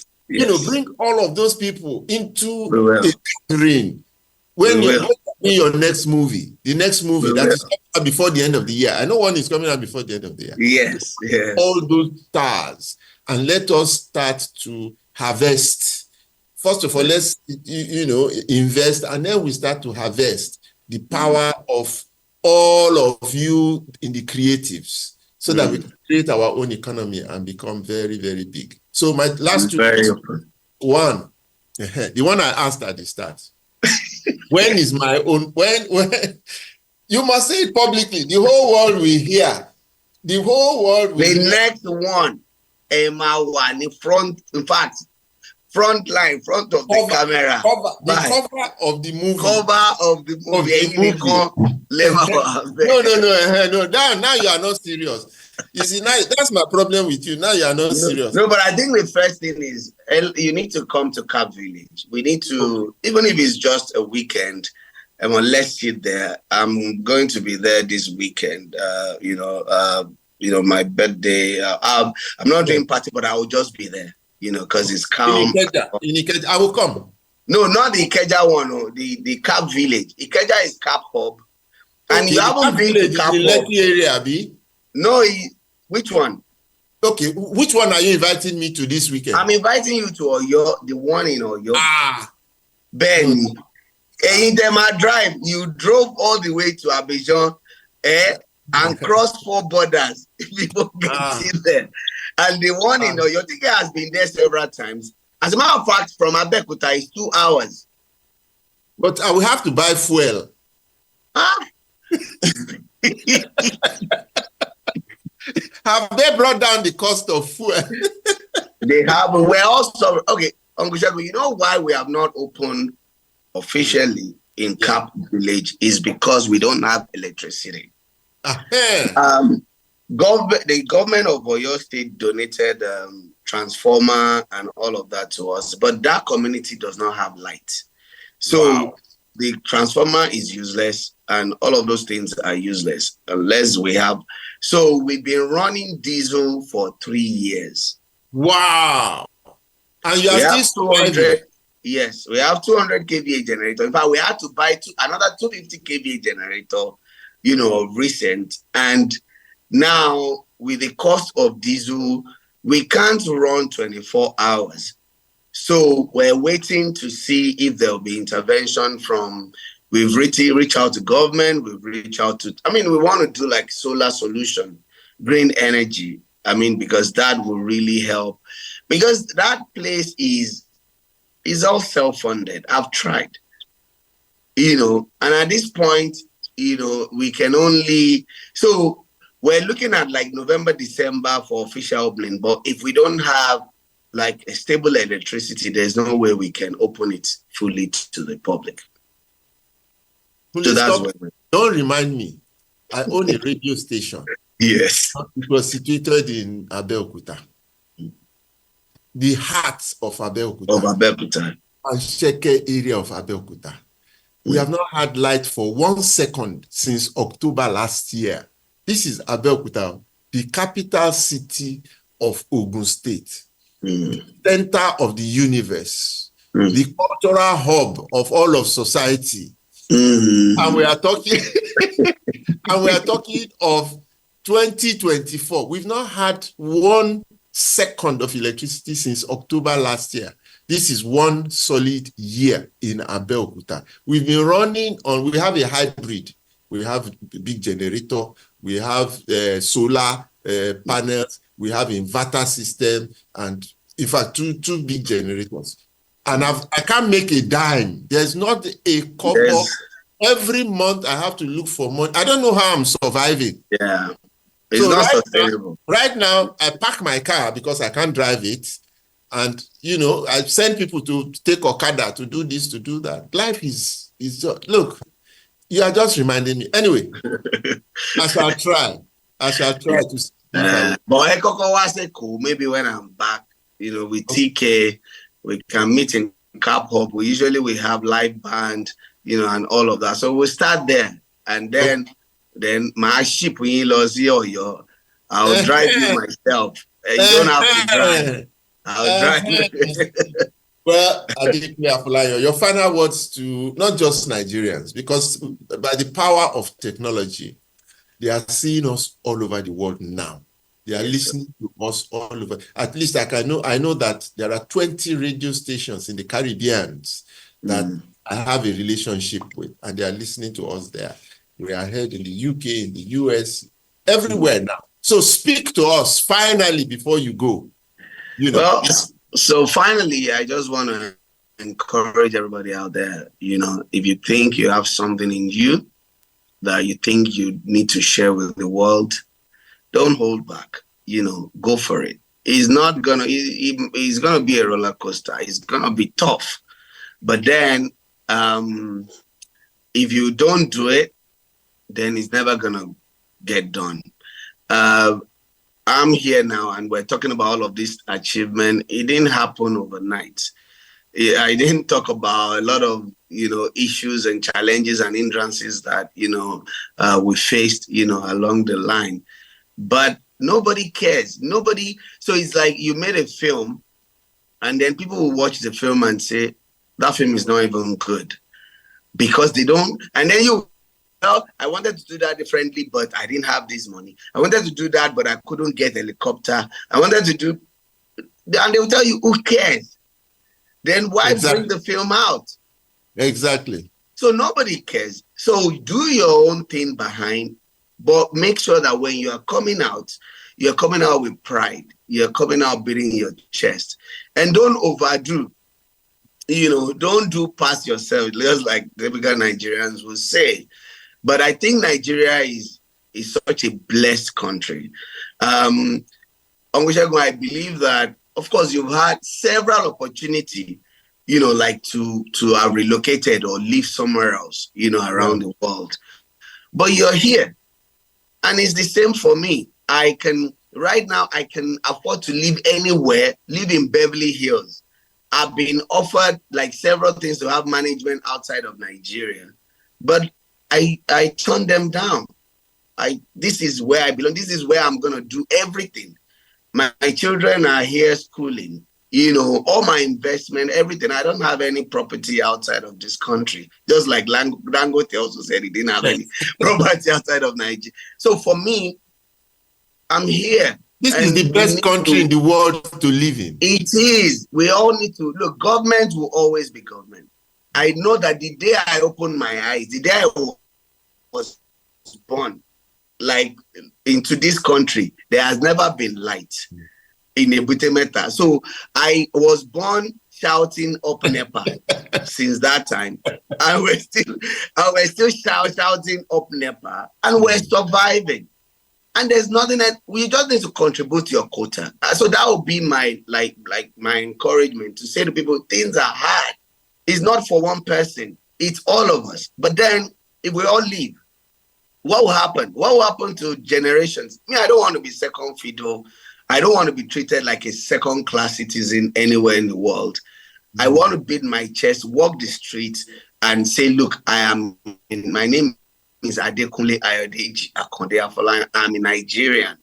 bring all of those people into the gathering. When your next movie, the next movie that is coming out before the end of the year. I know one is coming out before the end of the year. Yes. All those stars, and let us start to harvest. First of all, let's invest, and then we start to harvest the power of all of you in the creatives, so that we can create our own economy and become very, very big. So my last two questions. One, the one I asked at the start. When is my own? When you must say it publicly. The whole world will hear. The whole world will hear. Next one, in front. In fact, front line, front of the camera. Cover of the movie. No. Now you are not serious. You see, now that's my problem with you. Now you are not serious. No, but I think the first thing is you need to come to Cap Village. We need to, even if it's just a weekend, let's sit there. I'm going to be there this weekend. My birthday. I'm not doing party, but I will just be there. Because it's calm. I will come. No, not the Ikeja one. No, the Cap Village. Ikeja is Cap Hub, and Okay, you the haven't Cap been to Village is Cap in Hub. Lekki area, Abi. No, which one? Okay, which one are you inviting me to this weekend? I'm inviting you to Oyo, the one in Oyo. Ah, Ben, no. in Dema Drive, you drove all the way to Abidjan, and crossed 4 borders before getting there. And the one in Oyo, I think has been there several times. As a matter of fact, from Abeokuta is 2 hours. But I will have to buy fuel. Have they brought down the cost of fuel? They have. We're also okay, Uncle Shagu. You know why we have not opened officially in Cap Village is because we don't have electricity. The government of Oyo State donated transformer and all of that to us, but that community does not have light. So the transformer is useless, and all of those things are useless unless we have. So we've been running diesel for 3 years. Wow! And you are still 200. Yes, we have 200 kVA generator. In fact, we had to buy another 250 kVA generator, recent. And now with the cost of diesel, we can't run 24 hours. So we're waiting to see if there'll be intervention from. We've reached out to government. We've reached out to. We want to do like solar solution, green energy. Because that will really help. Because that place is all self-funded. I've tried, and at this point, we can only. So we're looking at like November, December for official opening. But if we don't have like a stable electricity, there's no way we can open it fully to the public. So that's where don't remind me. I own a radio station. Yes. It was situated in Abeokuta. The heart of Abeokuta. And Sheke area of Abeokuta. We have not had light for 1 second since October last year. This is Abeokuta, the capital city of Ogun State. The center of the universe. The cultural hub of all of society. And we are talking of 2024. We've not had 1 second of electricity since October last year. This is 1 solid year in Abeokuta. We've been running on, we have a hybrid. We have a big generator. We have solar panels. We have inverter system. And in fact, two big generators. And I can't make a dime. There's not a couple. Every month I have to look for money. I don't know how I'm surviving. Yeah. It's so not sustainable. Right now, I park my car because I can't drive it. And, I send people to take Okada to do this, to do that. Life is just, look, you are just reminding me. Anyway, I shall try to speak. But Ekoko was cool. Maybe when I'm back, with TK, we can meet in Cap Hub. We have live band, and all of that. So we'll start there. And then my ship I'll drive you myself. You don't have to drive. I'll drive. Well, your final words to not just Nigerians, because by the power of technology, they are seeing us all over the world now. They are listening to us all over. At least I know that there are 20 radio stations in the Caribbean that I have a relationship with, and they are listening to us there. We are heard in the UK, in the US, everywhere now. So speak to us finally before you go. Well, so finally, I just want to encourage everybody out there, if you think you have something in you that you think you need to share with the world, don't hold back, go for it. It's gonna be a roller coaster. It's gonna be tough. But then if you don't do it, then it's never gonna get done. I'm here now and we're talking about all of this achievement. It didn't happen overnight. I didn't talk about a lot of, issues and challenges and hindrances that, we faced, along the line. But nobody cares. So it's like you made a film and then people will watch the film and say, that film is not even good because they don't. And then I wanted to do that differently, but I didn't have this money. I wanted to do that, but I couldn't get a helicopter. I wanted to do, and they will tell you, who cares? Then why bring the film out? Exactly. So nobody cares. So do your own thing behind, but make sure that when you are coming out, you're coming out with pride. You're coming out beating your chest. And don't overdo. Don't do past yourself, just like typical Nigerians will say. But I think Nigeria is such a blessed country. I believe that, of course, you've had several opportunities, like to have relocated or live somewhere else, around the world. But you're here. And it's the same for me. Right now, I can afford to live anywhere, live in Beverly Hills. I've been offered like several things to have management outside of Nigeria, but I turned them down. This is where I belong. This is where I'm going to do everything. My children are here schooling, all my investment, everything. I don't have any property outside of this country. Just like Dangote also said he didn't have any property outside of Nigeria. So for me, I'm here. This is the best country in the world to live in. It is. We all need to look. Government will always be government. I know that the day I opened my eyes, the day I was born, like into this country, there has never been light in Ebutemeta. So I was born shouting up NEPA since that time. I was still shouting up NEPA, and we're surviving. And there's nothing that we just need to contribute to your quota. So that would be my my encouragement to say to people, things are hard. It's not for one person. It's all of us. But then if we all leave, what will happen? What will happen to generations? I don't want to be second fiddle. I don't want to be treated like a second-class citizen anywhere in the world. I want to beat my chest, walk the streets, and say, look, my name is Adekunle Ayodeji Akonde Afolayan. I'm a Nigerian.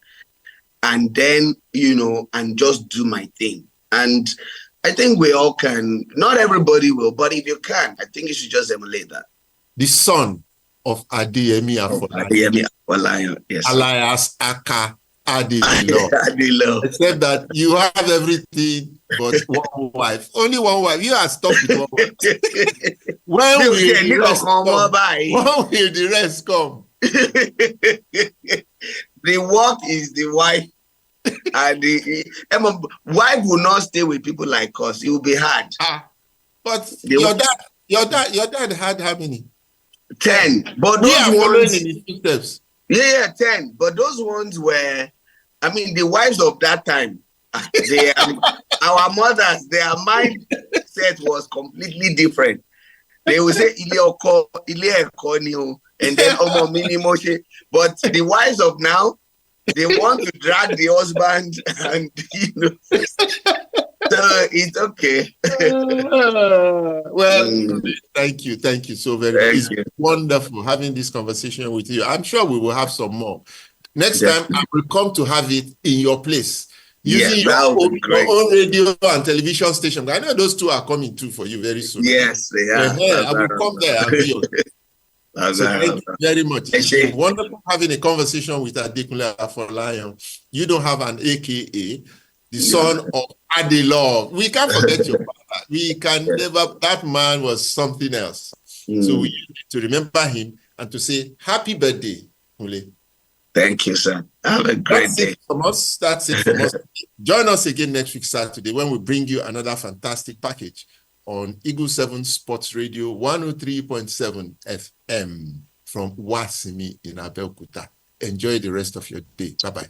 And then, and just do my thing. And I think we all can. Not everybody will, but if you can, I think you should just emulate that. The son of Adeyemi Afolayan, yes. Alias Aka Adelo. Adelo. Except that you have everything but one wife. Only one wife. You are stuck with one wife. When will the rest come? The work is the wife. And the wife will not stay with people like us. It will be hard. But your dad had how many? 10. But We those are following ones, in his footsteps. Yeah, 10. But those ones were, the wives of that time, our mothers, their mindset was completely different. They would say, and then but the wives of now, they want to drag the husband, and so it's okay. Thank you so very much. It's wonderful having this conversation with you. I'm sure we will have some more. Next time, I will come to have it in your place. Using your own radio and television station. I know those two are coming too for you very soon. Yes, they are. I will come there and be yours. So thank you very much. It's wonderful having a conversation with Adekunle Afolayan. You don't have an AKA, the son of Adelong. We can't forget your father. We can never, that man was something else. So we need to remember him and to say, happy birthday, Kule. Thank you, sir. Have a great day. That's it from us. Join us again next week, Saturday, when we bring you another fantastic package on Eagle 7 Sports Radio 103.7 FM from Wasimi in Abeokuta. Enjoy the rest of your day. Bye-bye.